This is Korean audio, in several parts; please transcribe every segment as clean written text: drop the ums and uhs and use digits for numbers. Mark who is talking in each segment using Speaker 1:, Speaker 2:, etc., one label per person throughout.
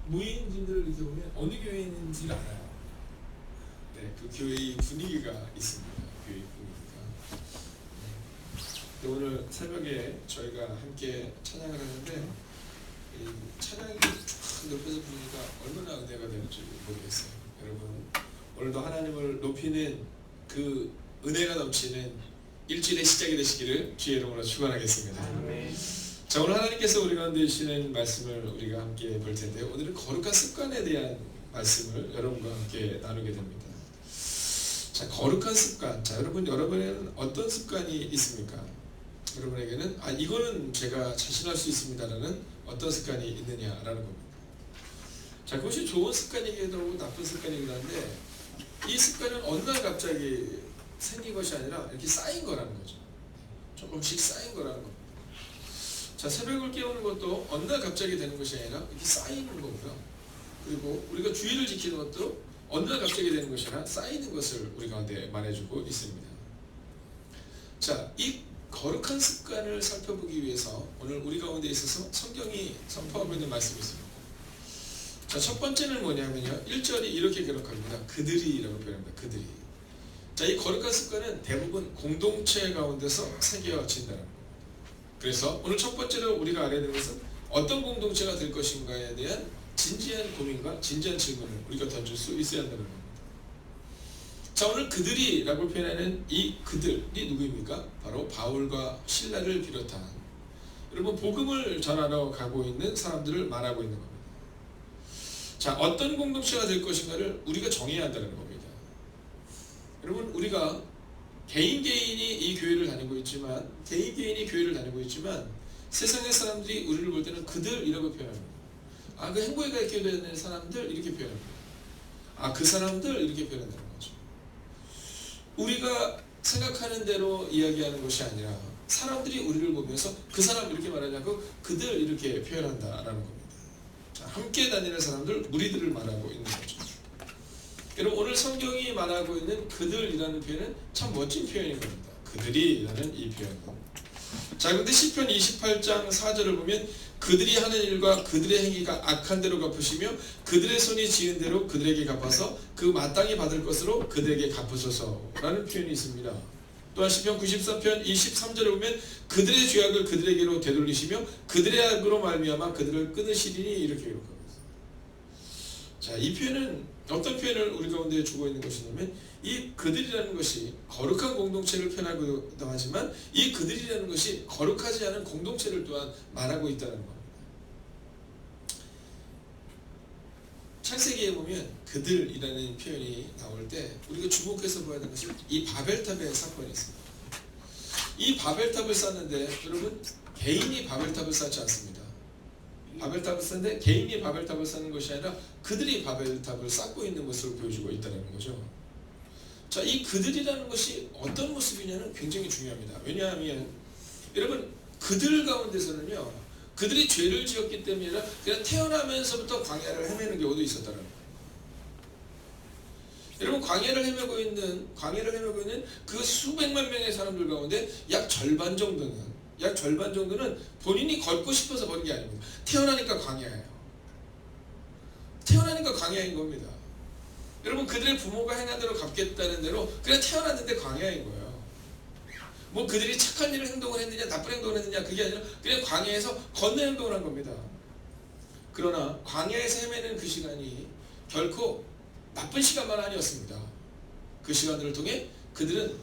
Speaker 1: 무인진들을 이렇게 보면 어느 교회인지를 알아요. 네, 그 교회의 분위기가 있습니다. 교회의 분위기가. 네. 오늘 새벽에 저희가 함께 찬양을 하는데 이 찬양이 쫙 옆에서 부르니까 얼마나 은혜가 되는지 모르겠어요. 여러분 오늘도 하나님을 높이는 그 은혜가 넘치는 일주일의 시작이 되시기를 주의 이름으로 축원하겠습니다. 자, 오늘 하나님께서 우리 가운데 주시는 말씀을 우리가 함께 볼 텐데요. 오늘은 거룩한 습관에 대한 말씀을 여러분과 함께 나누게 됩니다. 자, 거룩한 습관. 자, 여러분에게는 어떤 습관이 있습니까? 여러분에게는 이거는 제가 자신할 수 있습니다라는 어떤 습관이 있느냐라는 겁니다. 자, 그것이 좋은 습관이기도 하고 나쁜 습관이기도 한데 이 습관은 어느 날 갑자기 생긴 것이 아니라 이렇게 쌓인 거라는 거죠. 조금씩 쌓인 거라는 겁니다. 자, 새벽을 깨우는 것도 어느 날 갑자기 되는 것이 아니라 이렇게 쌓이는 거고요. 그리고 우리가 주의를 지키는 것도 어느 날 갑자기 되는 것이 아니라 쌓이는 것을 우리 가운데 말해주고 있습니다. 자, 이 거룩한 습관을 살펴보기 위해서 오늘 우리 가운데 있어서 성경이 선포하고 있는 말씀이 있습니다. 자, 첫 번째는 뭐냐면요. 1절이 이렇게 기록합니다. 그들이라고 표현합니다. 그들이. 자, 이 거룩한 습관은 대부분 공동체 가운데서 새겨진다는 겁니다. 그래서 오늘 첫 번째로 우리가 알아야 되는 것은 어떤 공동체가 될 것인가에 대한 진지한 고민과 진지한 질문을 우리가 던질 수 있어야 한다는 겁니다. 자, 오늘 그들이라고 표현하는 이 그들이 누구입니까? 바로 바울과 실라를 비롯한 여러분 복음을 전하러 가고 있는 사람들을 말하고 있는 겁니다. 자, 어떤 공동체가 될 것인가를 우리가 정해야 한다는 겁니다. 여러분 우리가 개인이 이 교회를 다니고 있지만 개인이 교회를 다니고 있지만 세상의 사람들이 우리를 볼 때는 그들이라고 표현합니다. 그 행복에 교회 다니는 사람들 이렇게 표현합니다. 그 사람들 이렇게 표현한다는 거죠. 우리가 생각하는 대로 이야기하는 것이 아니라 사람들이 우리를 보면서 그 사람 이렇게 말하지 않고 그들 이렇게 표현한다라는 겁니다. 자, 함께 다니는 사람들, 무리들을 말하고 있는 거죠. 여러분 오늘 성경이 말하고 있는 그들이라는 표현은 참 멋진 표현인 겁니다. 그들이라는 이 표현은. 자, 그런데 시편 28장 4절을 보면 그들이 하는 일과 그들의 행위가 악한 대로 갚으시며 그들의 손이 지은 대로 그들에게 갚아서 그 마땅히 받을 것으로 그들에게 갚으소서라는 표현이 있습니다. 또한 시편 93편 23절에 보면 그들의 죄악을 그들에게로 되돌리시며 그들의 악으로 말미암아 그들을 끊으시리니 이렇게 기록합니다. 자, 이 표현은 어떤 표현을 우리 가운데 주고 있는 것이냐면 이 그들이라는 것이 거룩한 공동체를 표현하기도 하지만 이 그들이라는 것이 거룩하지 않은 공동체를 또한 말하고 있다는 겁니다. 창세기에 보면 그들이라는 표현이 나올 때 우리가 주목해서 봐야 되는 것은 이 바벨탑의 사건이 있습니다. 이 바벨탑을 쌓는데 여러분 개인이 바벨탑을 쌓지 않습니다. 바벨탑을 쌓는데 개인이 바벨탑을 쌓는 것이 아니라 그들이 바벨탑을 쌓고 있는 것을 보여주고 있다는 거죠. 자, 이 그들이라는 것이 어떤 모습이냐는 굉장히 중요합니다. 왜냐하면 여러분 그들 가운데서는요 그들이 죄를 지었기 때문에 아니라 그냥 태어나면서부터 광야를 헤매는 경우도 있었다는 거예요. 여러분 광야를 헤매고 있는 그 수백만 명의 사람들 가운데 약 절반 정도는 본인이 걷고 싶어서 걷는 게 아닙니다. 태어나니까 광야예요. 태어나니까 광야인 겁니다. 여러분 그들의 부모가 행한 대로 갚겠다는 대로 그냥 태어났는데 광야인 거예요. 뭐 그들이 착한 일을 행동을 했느냐 나쁜 행동을 했느냐 그게 아니라 그냥 광야에서 걷는 행동을 한 겁니다. 그러나 광야에서 헤매는 그 시간이 결코 나쁜 시간만 아니었습니다. 그 시간들을 통해 그들은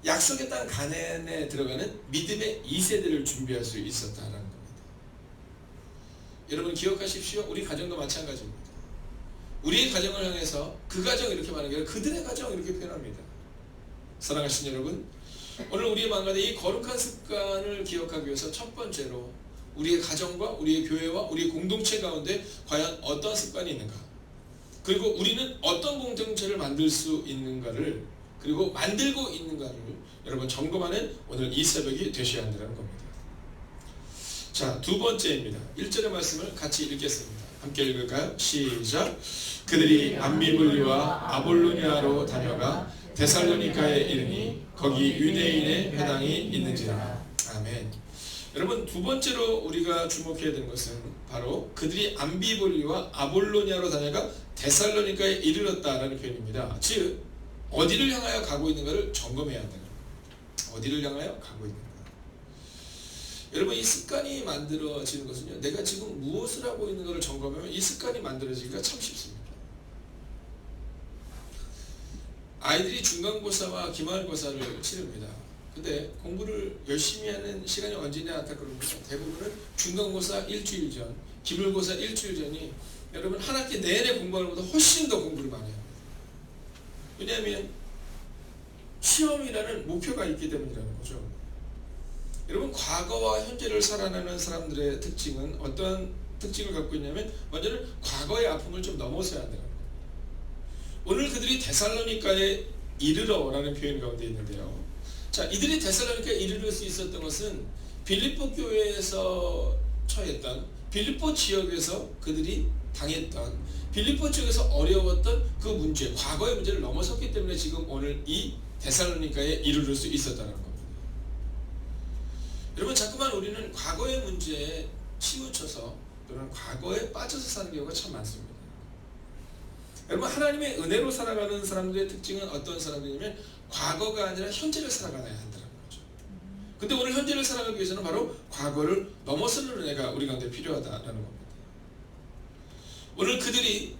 Speaker 1: 약속의 땅 가나안에 들어가는 믿음의 2세대를 준비할 수 있었다는 겁니다. 여러분 기억하십시오. 우리 가정도 마찬가지입니다. 우리의 가정을 향해서 그 가정 이렇게 말하는 게 아니라 그들의 가정 이렇게 표현합니다. 사랑하신 여러분, 오늘 우리의 마음 가운데 이 거룩한 습관을 기억하기 위해서 첫 번째로 우리의 가정과 우리의 교회와 우리의 공동체 가운데 과연 어떤 습관이 있는가, 그리고 우리는 어떤 공동체를 만들 수 있는가를, 그리고 만들고 있는가를 여러분 점검하는 오늘 이 새벽이 되셔야 한다는 겁니다. 자, 두 번째입니다. 1절의 말씀을 같이 읽겠습니다. 함께 읽을까요? 시작. 그들이 암미불리와 아볼로니아로 다녀가 데살로니가에 이르니 거기 유대인의 회당이 있는지라. 아멘. 여러분 두 번째로 우리가 주목해야 되는 것은 바로 그들이 암비볼리와 아볼로니아로 다녀가 데살로니가에 이르렀다라는 표현입니다. 즉 어디를 향하여 가고 있는가를 점검해야 한다. 어디를 향하여 가고 있는가. 여러분 이 습관이 만들어지는 것은요, 내가 지금 무엇을 하고 있는가를 점검하면 이 습관이 만들어지기가 참 쉽습니다. 아이들이 중간고사와 기말고사를 치릅니다. 근데 공부를 열심히 하는 시간이 언제냐 아까 그럽니다. 대부분은 중간고사 일주일 전, 기말고사 일주일 전이 여러분 한 학기 내내 공부하는 것보다 훨씬 더 공부를 많이 합니다. 왜냐하면 시험이라는 목표가 있기 때문이라는 거죠. 여러분 과거와 현재를 살아가는 사람들의 특징은 어떤 특징을 갖고 있냐면 먼저는 과거의 아픔을 좀 넘어서야 한다는 거예요. 오늘 그들이 데살로니가에 이르러라는 표현 가운데 있는데요. 자, 이들이 데살로니가에 이르를 수 있었던 것은 빌립보 교회에서 처했던, 빌립보 지역에서 그들이 당했던, 빌립보 지역에서 어려웠던 그 문제, 과거의 문제를 넘어섰기 때문에 지금 오늘 이 데살로니가에 이르를 수 있었다는 겁니다. 여러분 자꾸만 우리는 과거의 문제에 치우쳐서 또는 과거에 빠져서 사는 경우가 참 많습니다. 여러분 하나님의 은혜로 살아가는 사람들의 특징은 어떤 사람들이냐면 과거가 아니라 현재를 살아가야 한다는 거죠. 근데 오늘 현재를 살아가기 위해서는 바로 과거를 넘어서는 은혜가 우리 가운데 필요하다라는 겁니다. 오늘 그들이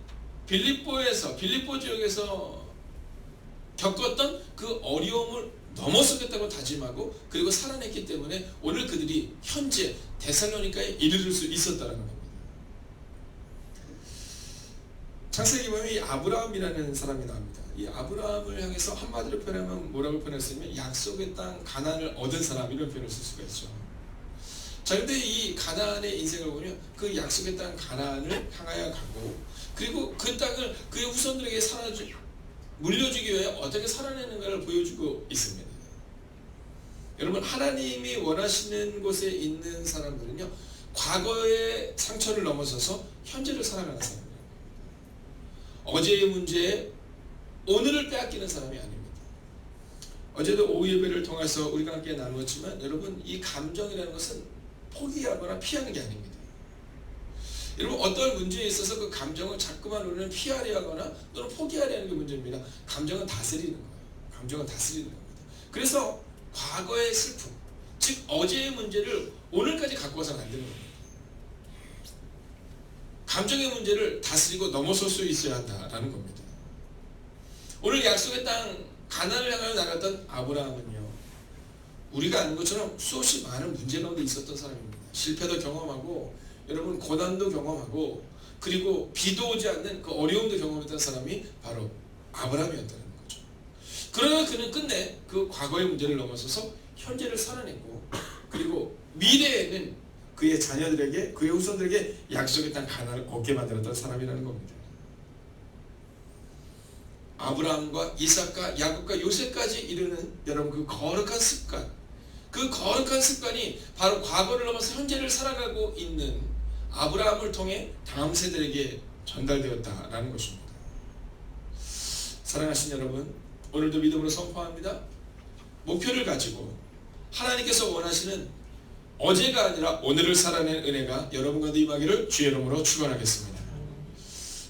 Speaker 1: 빌립보 지역에서 겪었던 그 어려움을 넘어서겠다고 다짐하고 그리고 살아냈기 때문에 오늘 그들이 현재 데살로니가에 이르를 수 있었다는 겁니다. 창세기 보면 이 아브라함이라는 사람이 나옵니다. 이 아브라함을 향해서 한마디로 표현하면 뭐라고 표현할 수 있냐면 약속의 땅 가나안을 얻은 사람 이런 표현을 쓸 수가 있죠. 자, 근데 이 가나안의 인생을 보면 그 약속의 땅 가나안을 향하여 가고 그리고 그 땅을 그의 후손들에게 물려주기 위해 어떻게 살아내는가를 보여주고 있습니다. 여러분 하나님이 원하시는 곳에 있는 사람들은요 과거의 상처를 넘어서서 현재를 살아가는 사람이에요. 어제의 문제에 오늘을 빼앗기는 사람이 아닙니다. 어제도 오후 예배를 통해서 우리가 함께 나누었지만 여러분 이 감정이라는 것은 포기하거나 피하는 게 아닙니다. 여러분 어떤 문제에 있어서 그 감정을 자꾸만 우리는 피하려 하거나 또는 포기하려 하는 게 문제입니다. 감정은 다스리는 거예요. 감정은 다스리는 겁니다. 그래서 과거의 슬픔, 즉 어제의 문제를 오늘까지 갖고 와서는 안 되는 겁니다. 감정의 문제를 다스리고 넘어설 수 있어야 한다라는 겁니다. 오늘 약속의 땅 가나안을 향하여 나갔던 아브라함은요, 우리가 아는 것처럼 수없이 많은 문제 가운데 있었던 사람입니다. 실패도 경험하고 여러분 고난도 경험하고 그리고 비도 오지 않는 그 어려움도 경험했던 사람이 바로 아브라함이었다는 거죠. 그러나 그는 끝내 그 과거의 문제를 넘어서서 현재를 살아냈고 그리고 미래에는 그의 자녀들에게 그의 후손들에게 약속의 땅 가나안을 얻게 만들었던 사람이라는 겁니다. 아브라함과 이삭과 야곱과 요셉까지 이르는 여러분 그 거룩한 습관, 그 거룩한 습관이 바로 과거를 넘어서 현재를 살아가고 있는 아브라함을 통해 다음 세대에게 전달되었다라는 것입니다. 사랑하신 여러분, 오늘도 믿음으로 선포합니다. 목표를 가지고 하나님께서 원하시는 어제가 아니라 오늘을 살아낸 은혜가 여러분 가운데 임하기를 주의 이름으로 축원하겠습니다.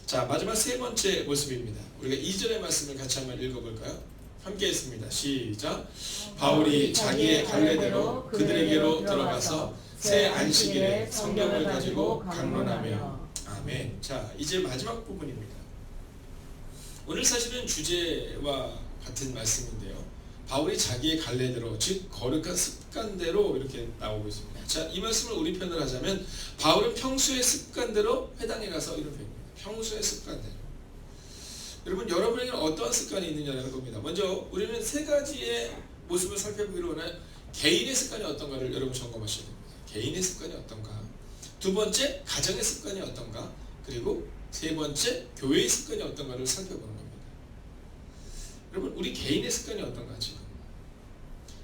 Speaker 1: 자, 마지막 세 번째 모습입니다. 우리가 2절의 말씀을 같이 한번 읽어볼까요? 함께 했습니다. 시작. 바울이 자기의 갈래대로 그들에게로 들어가서 새 안식일에 성경을 가지고 강론하며. 아멘. 자, 이제 마지막 부분입니다. 오늘 사실은 주제와 같은 말씀인데요. 바울이 자기의 갈래대로, 즉 거룩한 습관대로 이렇게 나오고 있습니다. 자, 이 말씀을 우리 편을 하자면 바울은 평소의 습관대로 회당에 가서 이런 표현입니다. 평소의 습관대로. 여러분, 여러분에게는 어떠한 습관이 있느냐는 겁니다. 먼저 우리는 세 가지의 모습을 살펴보기로 원하여 개인의 습관이 어떤가를 여러분 점검하셔야 됩니다. 개인의 습관이 어떤가? 두 번째, 가정의 습관이 어떤가? 그리고 세 번째, 교회의 습관이 어떤가를 살펴보는 겁니다. 여러분, 우리 개인의 습관이 어떤가 지금?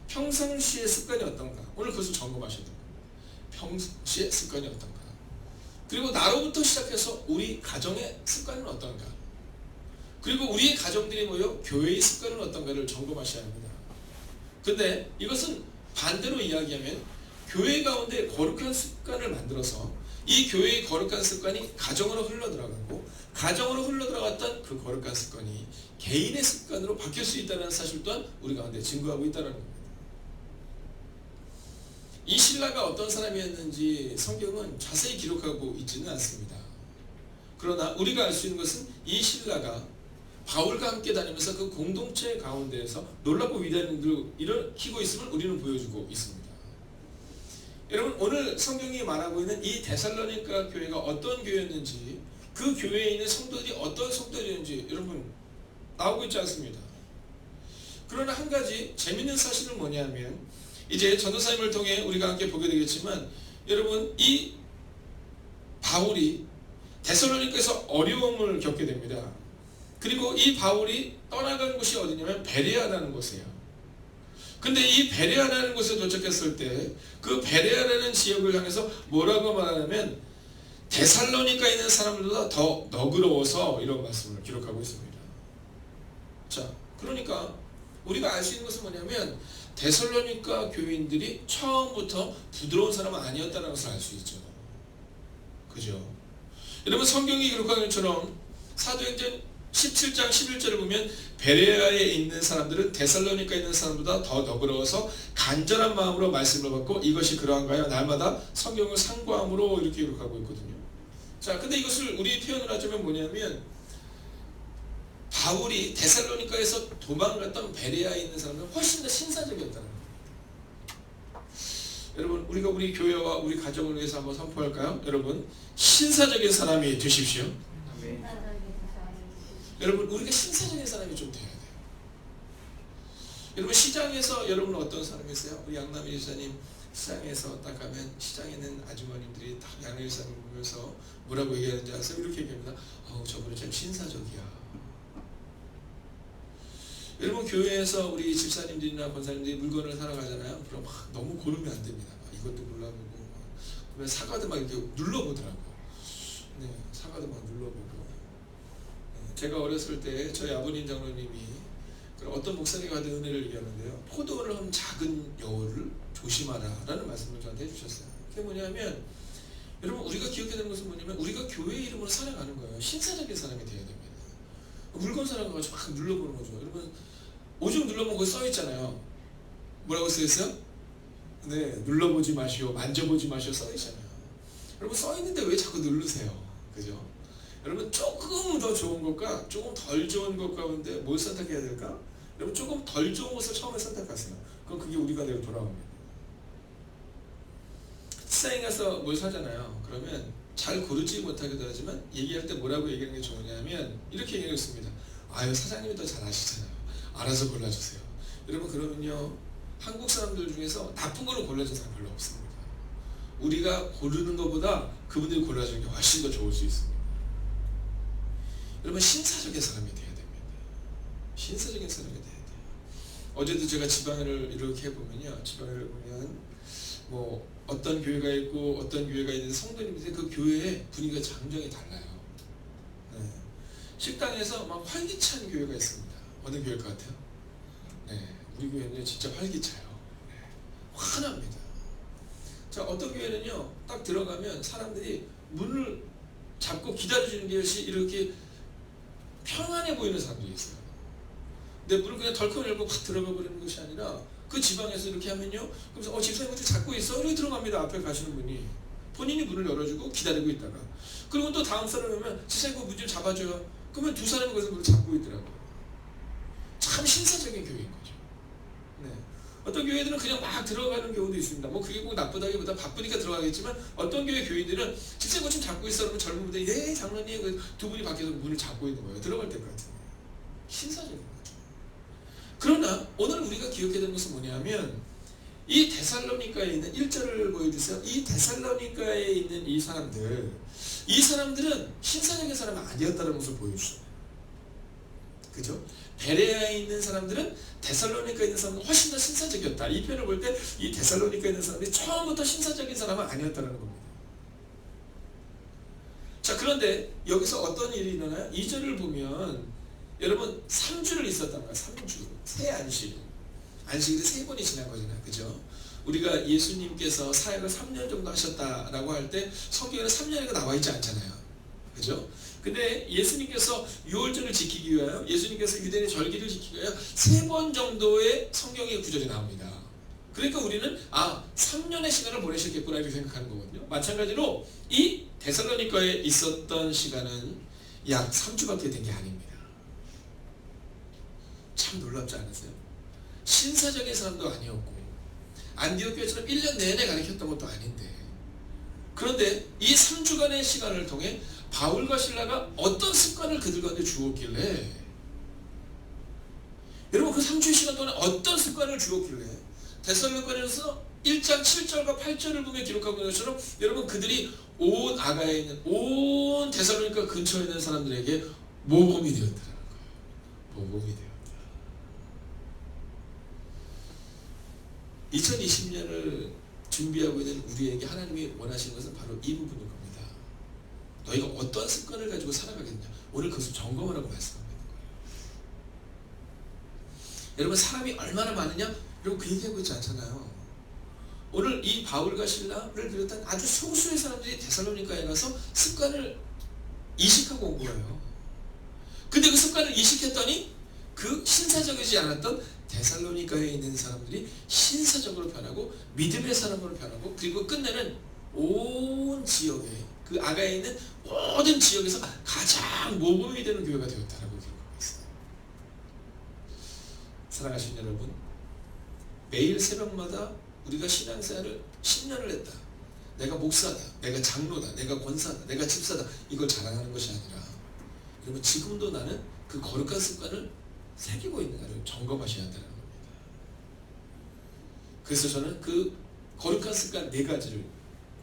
Speaker 1: 평상시의 습관이 어떤가? 오늘 그것을 점검하셔야 됩니다. 평시의 습관이 어떤가? 그리고 나로부터 시작해서 우리 가정의 습관은 어떤가? 그리고 우리의 가정들이 모여 교회의 습관은 어떤가를 점검하셔야 합니다. 근데 이것은 반대로 이야기하면 교회 가운데 거룩한 습관을 만들어서 이 교회의 거룩한 습관이 가정으로 흘러들어가고 가정으로 흘러들어갔던 그 거룩한 습관이 개인의 습관으로 바뀔 수 있다는 사실 또한 우리 가운데 증거하고 있다는 겁니다. 이 신라가 어떤 사람이었는지 성경은 자세히 기록하고 있지는 않습니다. 그러나 우리가 알 수 있는 것은 이 신라가 바울과 함께 다니면서 그 공동체 가운데에서 놀랍고 위대한 일을 일으키고 있음을 우리는 보여주고 있습니다. 여러분, 오늘 성경이 말하고 있는 이 데살로니가 교회가 어떤 교회였는지, 그 교회에 있는 성도들이 어떤 성도들이었는지 여러분 나오고 있지 않습니다. 그러나 한 가지 재밌는 사실은 뭐냐면, 이제 전도사님을 통해 우리가 함께 보게 되겠지만, 여러분, 이 바울이 데살로니가에서 어려움을 겪게 됩니다. 그리고 이 바울이 떠나간 곳이 어디냐면 베레아라는 곳이에요. 근데 이 베레아라는 곳에 도착했을 때 그 베레아라는 지역을 향해서 뭐라고 말하냐면, 데살로니가에 있는 사람들보다 더 너그러워서, 이런 말씀을 기록하고 있습니다. 자, 그러니까 우리가 알 수 있는 것은 뭐냐면, 데살로니가 교인들이 처음부터 부드러운 사람은 아니었다는 것을 알 수 있죠. 그죠? 여러분, 성경이 기록한 것처럼 사도행전 17장 11절을 보면 베레아에 있는 사람들은 데살로니가에 있는 사람보다 더 너그러워서 간절한 마음으로 말씀을 받고 이것이 그러한가요? 날마다 성경을 상고함으로 이렇게 기록하고 있거든요. 자, 근데 이것을 우리 표현을 하자면 뭐냐면, 바울이 데살로니가에서 도망갔던 베레아에 있는 사람들은 훨씬 더 신사적이었다는 겁니다. 여러분, 우리가 우리 교회와 우리 가정을 위해서 한번 선포할까요? 여러분, 신사적인 사람이 되십시오. 여러분, 우리가 신사적인 사람이 좀 돼야 돼요. 여러분, 시장에서 여러분은 어떤 사람이세요? 우리 양남희 지사님 시장에서 딱 가면 시장에 있는 아주머님들이 딱 양남희 지사님 보면서 뭐라고 얘기하는지 아세요? 이렇게 얘기합니다. 저분은 참 신사적이야. 여러분, 교회에서 우리 집사님들이나 권사님들이 물건을 사러 가잖아요. 그럼 막 너무 고르면 안 됩니다. 막 이것도 골라보고, 그러면 사과도 막 이렇게 눌러보더라고요. 네, 사과도 막 눌러보고. 제가 어렸을 때 저희 아버님 장로님이 어떤 목사님이 하던 은혜를 얘기하는데요. 포도를 한 작은 여우를 조심하라 라는 말씀을 저한테 해주셨어요. 그게 뭐냐면, 여러분, 우리가 기억해야 되는 것은 뭐냐면, 우리가 교회 이름으로 살아가는 거예요. 신사적인 사람이 되어야 됩니다. 물건 사랑가지고 막 눌러보는 거죠. 여러분, 오죽 눌러보면 거기 써있잖아요. 뭐라고 써있어요? 네, 눌러보지 마시오, 만져보지 마시오 써있잖아요. 여러분, 써있는데 왜 자꾸 누르세요? 그죠? 여러분, 조금 더 좋은 것과 조금 덜 좋은 것 가운데 뭘 선택해야 될까? 여러분, 조금 덜 좋은 것을 처음에 선택하세요. 그럼 그게 우리가 내가 돌아옵니다. 시장에 가서 뭘 사잖아요. 그러면 잘 고르지 못하기도 하지만 얘기할 때 뭐라고 얘기하는 게 좋으냐면, 이렇게 얘기했습니다. 아유, 사장님이 더 잘 아시잖아요. 알아서 골라주세요. 여러분, 그러면요, 한국 사람들 중에서 나쁜 걸로 골라주는 사람 별로 없습니다. 우리가 고르는 것보다 그분들이 골라주는 게 훨씬 더 좋을 수 있습니다. 여러분, 신사적인 사람이 돼야 됩니다. 신사적인 사람이 돼야 돼요. 어제도 제가 지방을 이렇게 해보면요, 지방을 보면 뭐 어떤 교회가 있고 어떤 교회가 있는 성도님들이 그 교회의 분위기가 굉장히 달라요. 네. 식당에서 막 활기찬 교회가 있습니다. 어느 교회일 것 같아요? 네, 우리 교회는 진짜 활기차요. 네. 환합니다. 자, 어떤 교회는요, 딱 들어가면 사람들이 문을 잡고 기다려주는 것이 이렇게 평안해 보이는 사람들이 있어요. 근데 문을 그냥 덜컥 열고 확 들어가 버리는 것이 아니라, 그 지방에서 이렇게 하면요, 그래서 집사님 어디 잡고 있어? 이렇게 들어갑니다. 앞에 가시는 분이 본인이 문을 열어주고 기다리고 있다가, 그리고 또 다음 사람이 오면 집사님 그 문 좀 잡아줘요. 그러면 두 사람이 거기서 문을 잡고 있더라고요. 참 신사적인 교회인 거죠. 네. 어떤 교회들은 그냥 막 들어가는 경우도 있습니다. 뭐 그게 꼭 나쁘다기보다 바쁘니까 들어가겠지만, 어떤 교회 교인들은 집사님 그 좀 잡고 있어. 그러면 젊은 분들이 네 장로님, 두 분이 밖에서 문을 잡고 있는 거예요. 들어갈 때까지. 신사적인 거죠. 그러나 오늘 우리가 기억해야 되는 것은 뭐냐면, 이 데살로니가에 있는 1절을 보여주세요. 이 데살로니가에 있는 이 사람들은 신사적인 사람은 아니었다는 것을 보여주죠. 그죠? 베레아에 있는 사람들은 데살로니가에 있는 사람은 훨씬 더 신사적이었다. 이 표현을 볼 때 이 데살로니가에 있는 사람들이 처음부터 신사적인 사람은 아니었다는 겁니다. 자, 그런데 여기서 어떤 일이 일어나요? 2절을 보면 여러분, 3주를 있었단 말이에요. 3주. 새 안식. 안식일이 3번이 지난 거잖아요. 그죠? 우리가 예수님께서 사역을 3년 정도 하셨다라고 할 때 성경에는 3년이가 나와 있지 않잖아요. 그죠? 근데 예수님께서 유월절을 지키기 위하여, 예수님께서 유대인의 절기를 지키기 위하여 3번 정도의 성경의 구절이 나옵니다. 그러니까 우리는 3년의 시간을 보내셨겠구나 이렇게 생각하는 거거든요. 마찬가지로 이 데살로니가에 있었던 시간은 약 3주밖에 된 게 아닙니다. 참 놀랍지 않으세요? 신사적인 사람도 아니었고 안디옥 교회처럼 1년 내내 가르쳤던 것도 아닌데, 그런데 이 3주간의 시간을 통해 바울과 실라가 어떤 습관을 그들 가운데 주었길래, 여러분 그 3주의 시간 동안에 어떤 습관을 주었길래 데살로니가서 1장 7절과 8절을 보면 기록하고 있는 것처럼 여러분 그들이 온 아가에 있는, 온 데살로니가 근처에 있는 사람들에게 모범이 되었다는 거예요. 모범이 되었다. 2020년을 준비하고 있는 우리에게 하나님이 원하시는 것은 바로 이 부분일 겁니다. 너희가 어떤 습관을 가지고 살아가겠냐, 오늘 그것을 점검하라고 말씀합니다. 여러분 사람이 얼마나 많으냐, 여러분 그 얘기하고 있지 않잖아요. 오늘 이 바울과 실라를 비롯한 아주 소수의 사람들이 데살로니가에 가서 습관을 이식하고 온 거예요. 근데 그 습관을 이식했더니 그 신사적이지 않았던 데살로니가에 있는 사람들이 신사적으로 변하고 믿음의 사람으로 변하고, 그리고 끝내는 온 지역에, 그 아가에 있는 모든 지역에서 가장 모범이 되는 교회가 되었다라고 기록하고 있어요. 사랑하시는 여러분, 매일 새벽마다 우리가 신앙생활을 10년을 했다, 내가 목사다, 내가 장로다, 내가 권사다, 내가 집사다, 이걸 자랑하는 것이 아니라, 여러분 지금도 나는 그 거룩한 습관을 새기고 있는가를 점검하셔야 한다는 겁니다. 그래서 저는 그 거룩한 습관 4가지를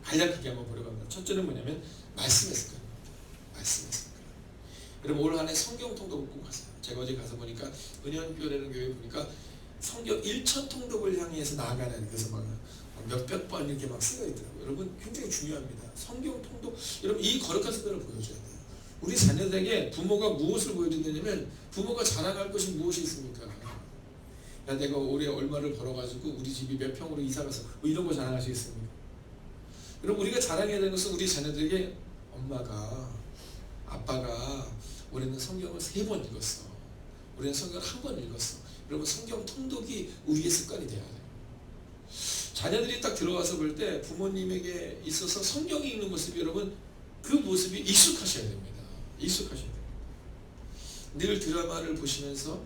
Speaker 1: 간략하게 한번 보려고 합니다. 첫째는 뭐냐면 말씀의 습관입니다. 말씀의 습관. 여러분 올 한 해 성경 통독을 꼭 하세요. 제가 어제 가서 보니까 은현교회라는 교회 보니까 성경 1천 통독을 향해서 나아가는, 그래서 막 몇백 번 이렇게 막 쓰여 있더라고요. 여러분 굉장히 중요합니다. 성경 통독. 여러분 이 거룩한 습관을 보여줘야 돼요. 우리 자녀들에게 부모가 무엇을 보여준다면, 부모가 자랑할 것이 무엇이 있습니까? 야 내가 올해 얼마를 벌어가지고 우리 집이 몇 평으로 이사가서 뭐 이런 거 자랑하시겠습니까? 여러분 우리가 자랑해야 되는 것은 우리 자녀들에게 엄마가, 아빠가 올해는 성경을 3번 읽었어, 올해는 성경을 1번 읽었어. 여러분 성경 통독이 우리의 습관이 돼야 돼요. 자녀들이 딱 들어와서 볼 때 부모님에게 있어서 성경이 읽는 모습이, 여러분 그 모습이 익숙하셔야 됩니다. 익숙하셔야 됩니다. 늘 드라마를 보시면서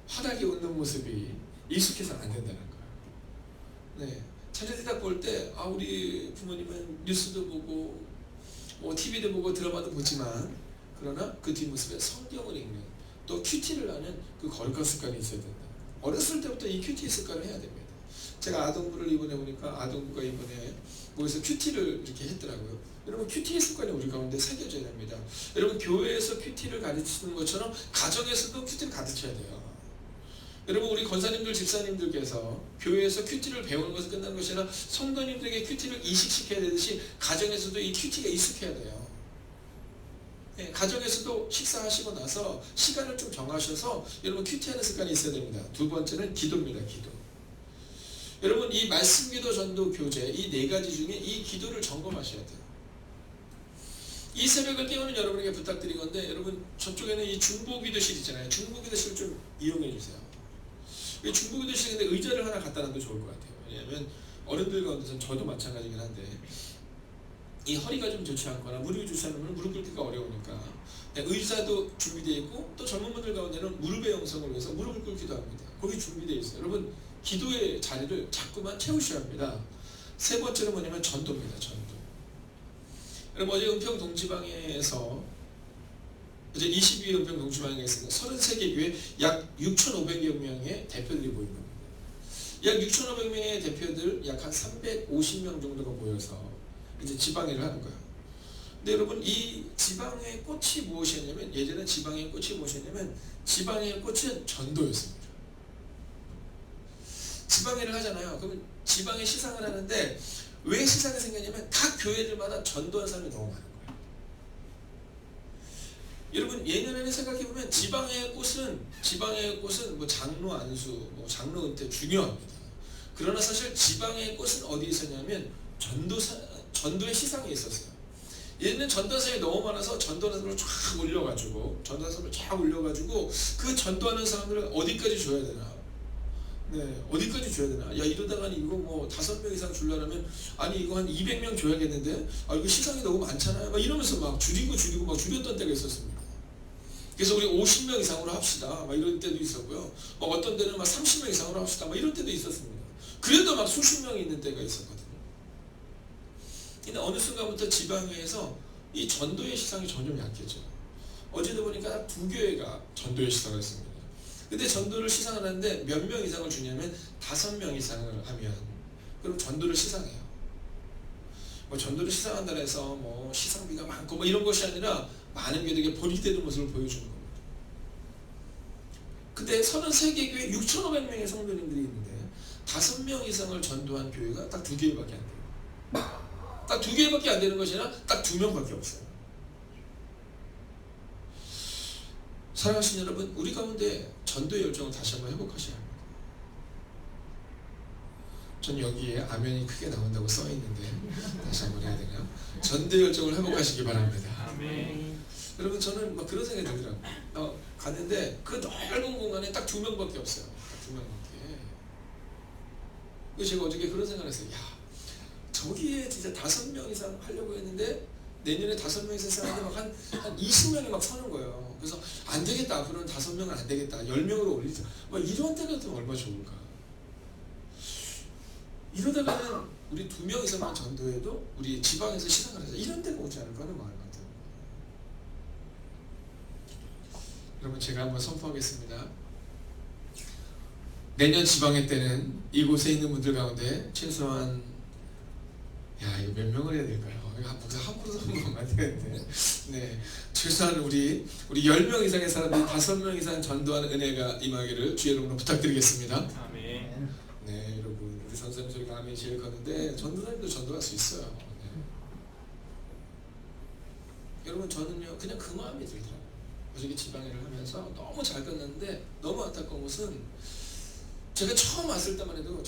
Speaker 1: 환하게 웃는 모습이 익숙해서는 안 된다는 거예요. 네, 자녀들이 딱 볼 때 우리 부모님은 뉴스도 보고 뭐 TV도 보고 드라마도 보지만, 그러나 그 뒷모습에 성경을 읽는, 또 큐티를 하는 그 거룩한 습관이 있어야 된다. 어렸을 때부터 이 큐티 습관을 해야 됩니다. 제가 아동부를 이번에 보니까 아동부가 이번에 뭐에서 큐티를 이렇게 했더라고요. 여러분 큐티의 습관이 우리 가운데 새겨져야 됩니다. 여러분 교회에서 큐티를 가르치는 것처럼 가정에서도 큐티를 가르쳐야 돼요. 여러분 우리 권사님들, 집사님들께서 교회에서 큐티를 배우는 것은 끝나는 것이 아니라 성도님들에게 큐티를 이식시켜야 되듯이 가정에서도 이 큐티가 익숙해야 돼요. 네, 가정에서도 식사하시고 나서 시간을 좀 정하셔서 여러분 큐티하는 습관이 있어야 됩니다. 2번째는 기도입니다. 기도. 여러분 이 말씀기도, 전도, 교제, 이 4가지 중에 이 기도를 점검하셔야 돼요. 이 새벽을 깨우는 여러분에게 부탁드리건데, 여러분 저쪽에는 이 중보기도실 있잖아요. 중보기도실 좀 이용해 주세요. 이 중보기도실인데 의자를 하나 갖다 놔도 좋을 것 같아요. 왜냐하면 어른들 가운데서는 저도 마찬가지긴 한데, 이 허리가 좀 좋지 않거나 무릎이 좋지 않으면 무릎 꿇기가 어려우니까 의자도 준비되어 있고, 또 젊은 분들 가운데는 무릎의 영성을 위해서 무릎을 꿇기도 합니다. 거기 준비되어 있어요. 여러분 기도의 자리를 자꾸만 채우셔야 합니다. 3번째는 뭐냐면 전도입니다. 전도. 여러분 어제 은평 동지방에서, 어제 22일 은평 동지방에 있습니다. 33개 교회 약 6,500여 명의 대표들이 모인 겁니다. 약 6,500명의 대표들 약 한 350명 정도가 모여서 이제 지방회를 하는 거예요. 근데 여러분 이 지방의 꽃이 무엇이었냐면, 예전에 지방의 꽃이 무엇이었냐면 지방의 꽃은 전도였습니다. 지방회를 하잖아요. 그러면 지방에 시상을 하는데 왜 시상이 생겼냐면 각 교회들마다 전도한 사람이 너무 많은 거예요. 여러분 예년에는 생각해보면 지방의 꽃은 뭐 장로 안수, 뭐 장로 은퇴 중요합니다. 그러나 사실 지방의 꽃은 어디에 있었냐면 전도의 시상에 있었어요. 얘는 전도사에 너무 많아서 전도사를 쫙 올려가지고 그 전도하는 사람들을 어디까지 줘야 되나? 네, 어디까지 줘야 되나? 야, 이러다가 이거 뭐 5명 이상 주려면 아니 이거 한 200명 줘야겠는데? 아, 이거 시상이 너무 많잖아요. 막 이러면서 막 줄이고 막 줄였던 때가 있었습니다. 그래서 우리 50명 이상으로 합시다. 막 이런 때도 있었고요. 막 어떤 때는 막 30명 이상으로 합시다. 막 이런 때도 있었습니다. 그래도 막 수십 명이 있는 때가 있었거든요. 근데 어느 순간부터 지방회에서 이 전도의 시상이 점점 약해져. 어제도 보니까 2교회가 전도의 시상을 했습니다. 근데 전도를 시상을 하는데 몇 명 이상을 주냐면 5명 이상을 하면 그럼 전도를 시상해요. 뭐 전도를 시상한다 해서 뭐 시상비가 많고 뭐 이런 것이 아니라 많은 교회에게 본이 되는 모습을 보여주는 겁니다. 근데 33개 교회 6,500명의 성도님들이 있는데 5명 이상을 전도한 교회가 딱 2개밖에 안 돼요. 딱 2개밖에 안 되는 것이 아니라 딱 2명밖에 없어요. 사랑하시는 여러분, 우리 가운데 전도의 열정을 다시 한번 회복하셔야 합니다. 전 여기에 아멘이 크게 나온다고 써있는데 다시 한번 해야 되나요? 전도의 열정을 회복하시기 바랍니다.
Speaker 2: 아멘.
Speaker 1: 여러분, 저는 막 그런 생각이 들더라고요. 갔는데 그 넓은 공간에 딱 2명밖에 없어요. 딱 2명밖에. 그래서 제가 어저께 그런 생각을 했어요. 야, 저기에 진짜 5명 이상 하려고 했는데 내년에 5명 이상 사는데 막 한 20명이 막 서는 거예요. 그래서 안 되겠다. 앞으로는 5명은 안 되겠다. 10명으로 올리자. 막 이런 때가 좀 얼마나 좋을까. 이러다가는 우리 2명 이상만 전도해도 우리 지방에서 시상을 하자. 이런 때가 오지 않을까 하는 마음이 같아요. 여러분, 제가 한번 선포하겠습니다. 내년 지방회 때는 이곳에 있는 분들 가운데 최소한 이거 몇 명을 해야 될까요? 함부로 선포하면 안 되는데, 네, 최소한 우리 10명 이상의 사람들이 5명 이상 전도하는 은혜가 임하기를 주의 이름으로 부탁드리겠습니다.
Speaker 2: 아멘.
Speaker 1: 네, 여러분, 우리 선생님 소리가 아멘이 제일 컸는데 전도사님도 전도할 수 있어요. 네. 여러분, 저는요 그냥 그 마음이 들더라고요. 어저께 지방회를 하면서 너무 잘 끝났는데 너무 안타까운 것은 제가 처음 왔을 때만 해도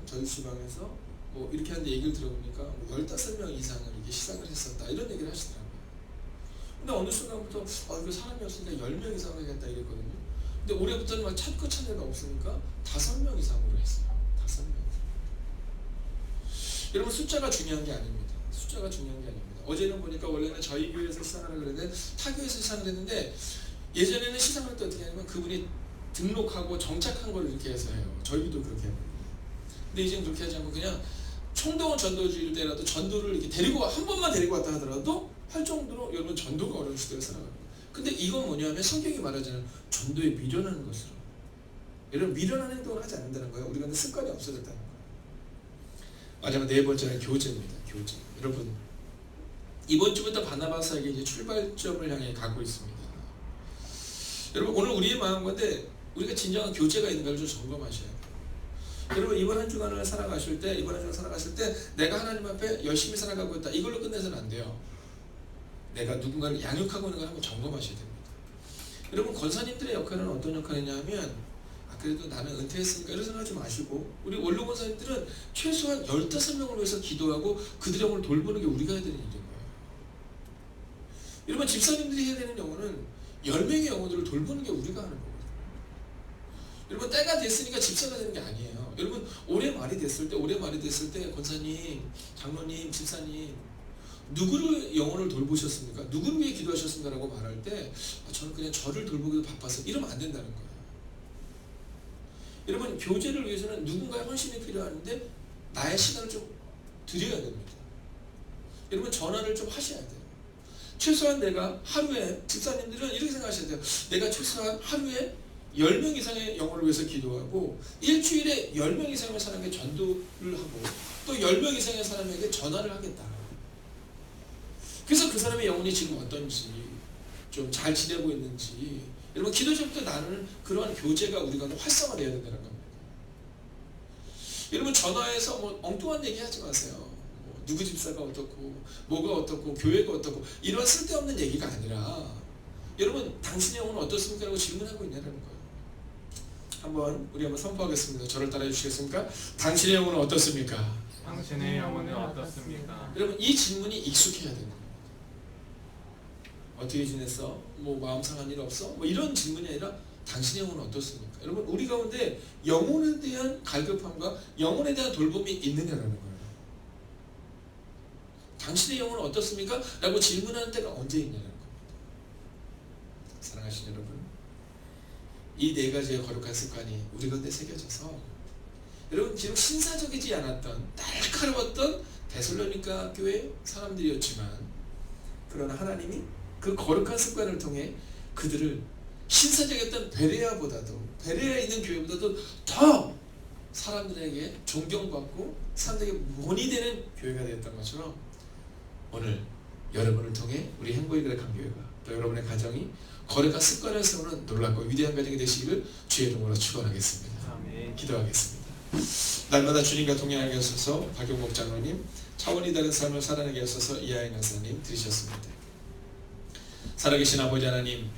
Speaker 1: 저희 지방에서 뭐 이렇게 하는데 얘기를 들어보니까 15명 이상을 이게 시상을 했었다 이런 얘기를 하시더라고요. 근데 어느 순간부터 이거 사람이 없으니까 10명 이상을 하겠다 이랬거든요. 근데 올해부터는 막 찾고 찾는 데가 없으니까 5명 이상으로 했어요. 5명. 여러분, 숫자가 중요한 게 아닙니다. 숫자가 중요한 게 아닙니다. 어제는 보니까 원래는 저희 교회에서 시상하려고 그랬는데 타 교회에서 시상을 했는데 예전에는 시상할 때 어떻게 하냐면 그분이 등록하고 정착한 걸 이렇게 해서 해요. 저희도 그렇게 합니다. 근데 이제는 그렇게 하지 않고 그냥 총동원 전도주일 때라도 전도를 이렇게 한 번만 데리고 왔다 하더라도 할 정도로 여러분 전도가 어려운 시대를 살아갑니다. 근데 이건 뭐냐면 성경이 말하자면 전도에 미련하는 것으로. 여러분, 미련한 행동을 하지 않는다는 거예요. 우리가 습관이 없어졌다는 거예요. 마지막 4번째는 교제입니다. 교제. 여러분, 이번 주부터 바나바사에게 이제 출발점을 향해 가고 있습니다. 여러분, 오늘 우리의 마음 가운데 우리가 진정한 교제가 있는가를 좀 점검하셔야 돼요. 여러분, 이번 한 주간을 살아가실 때 내가 하나님 앞에 열심히 살아가고 있다. 이걸로 끝내서는 안 돼요. 내가 누군가를 양육하고 있는 걸 한번 점검하셔야 됩니다. 여러분, 권사님들의 역할은 어떤 역할이냐면 그래도 나는 은퇴했으니까 이런 생각하지 마시고 우리 원로 권사님들은 최소한 15명을 위해서 기도하고 그들의 영혼을 돌보는 게 우리가 해야 되는 일인 거예요. 여러분, 집사님들이 해야 되는 영혼은 10명의 영혼들을 돌보는 게 우리가 하는 거거든요. 여러분, 때가 됐으니까 집사가 되는 게 아니에요. 여러분, 올해 말이 됐을 때 권사님, 장로님, 집사님 누구를 영혼을 돌보셨습니까? 누구를 위해 기도하셨습니까? 라고 말할 때 저는 그냥 저를 돌보기도 바빠서 이러면 안 된다는 거예요. 여러분, 교제를 위해서는 누군가의 헌신이 필요한데 나의 시간을 좀 드려야 됩니다. 여러분, 전화를 좀 하셔야 돼요. 최소한 내가 하루에, 집사님들은 이렇게 생각하셔야 돼요. 내가 최소한 하루에 10명 이상의 영혼을 위해서 기도하고 일주일에 10명 이상의 사람에게 전도를 하고 또 10명 이상의 사람에게 전화를 하겠다. 그래서 그 사람의 영혼이 지금 어떤지, 좀 잘 지내고 있는지, 여러분, 기도적부터 나누는 그러한 교제가 우리가 활성화되어야 된다는 겁니다. 여러분, 전화해서 뭐 엉뚱한 얘기 하지 마세요. 뭐 누구 집사가 어떻고 뭐가 어떻고 교회가 어떻고 이런 쓸데없는 얘기가 아니라 여러분, 당신의 영혼은 어떻습니까? 라고 질문하고 있냐는 거예요. 우리 한번 선포하겠습니다. 저를 따라해 주시겠습니까? 당신의 영혼은 어떻습니까?
Speaker 2: 당신의 영혼은 어떻습니까?
Speaker 1: 여러분 이 질문이 익숙해야 되는 거예요. 어떻게 지냈어? 뭐 마음 상한 일 없어? 뭐 이런 질문이 아니라 당신의 영혼은 어떻습니까? 여러분 우리 가운데 영혼에 대한 갈급함과 영혼에 대한 돌봄이 있느냐라는 거예요. 당신의 영혼은 어떻습니까? 라고 질문하는 때가 언제 있냐는 겁니다. 사랑하시는 여러분, 이 네 가지의 거룩한 습관이 우리 가운데 새겨져서 여러분 지금 신사적이지 않았던 날카로웠던 데살로니가 교회 사람들이었지만 그러나 하나님이 그 거룩한 습관을 통해 그들을 신사적이었던 베레아에 있는 교회보다도 더 사람들에게 존경받고 사람들에게 본이 되는 교회가 되었던 것처럼 오늘 여러분을 통해 우리 행복의 강교회가 또 여러분의 가정이 거룩한 습관을 세우는 놀랍고 위대한 가정이 되시기를 주의 이름으로 축원하겠습니다.
Speaker 2: 아멘.
Speaker 1: 기도하겠습니다. 날마다 주님과 동행하게 하소서. 박용목 장로님, 차원이 다른 삶을 살아내게 하소서. 이하영 강사님 들으셨습니다. 살아계신 아버지 하나님,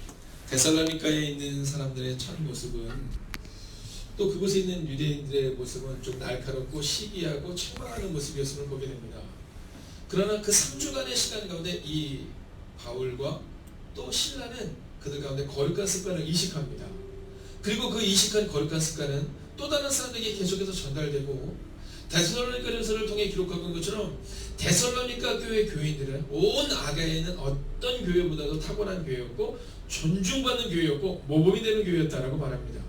Speaker 1: 데살로니가에 있는 사람들의 첫 모습은 또 그곳에 있는 유대인들의 모습은 좀 날카롭고 시기하고 책망하는 모습이었음을 보게 됩니다. 그러나 그 3주간의 시간 가운데 이 바울과 또 신라는 그들 가운데 거룩한 습관을 이식합니다. 그리고 그 이식한 거룩한 습관은 또 다른 사람들에게 계속해서 전달되고 데살로니가전서를 통해 기록하고 있는 것처럼 데살로니가 교회 교인들은 온 아가야에는 어떤 교회보다도 탁월한 교회였고 존중받는 교회였고 모범이 되는 교회였다라고 말합니다.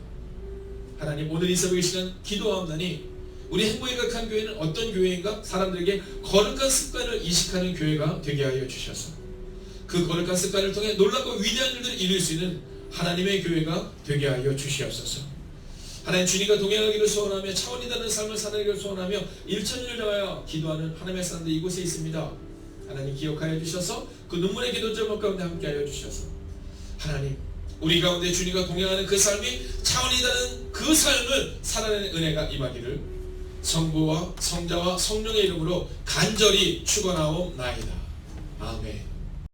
Speaker 1: 하나님, 오늘 이 새벽에 시간 기도하옵나니 우리 행복의 각한 교회는 어떤 교회인가? 사람들에게 거룩한 습관을 이식하는 교회가 되게 하여 주셔서 그 거룩한 습관을 통해 놀랍고 위대한 일들을 이룰 수 있는 하나님의 교회가 되게 하여 주시옵소서. 하나님, 주님과 동행하기를 소원하며 차원이 다른 삶을 살아가기를 소원하며 일천일을 다하여 기도하는 하나님의 사람들 이곳에 있습니다. 하나님 기억하여 주셔서 그 눈물의 기도 제목 가운데 함께하여 주셔서 하나님, 우리 가운데 주님과 동행하는 그 삶이 차원이 다른 그 삶을 살아내는 은혜가 임하기를 성부와 성자와 성령의 이름으로 간절히 축원하옵나이다. 아멘.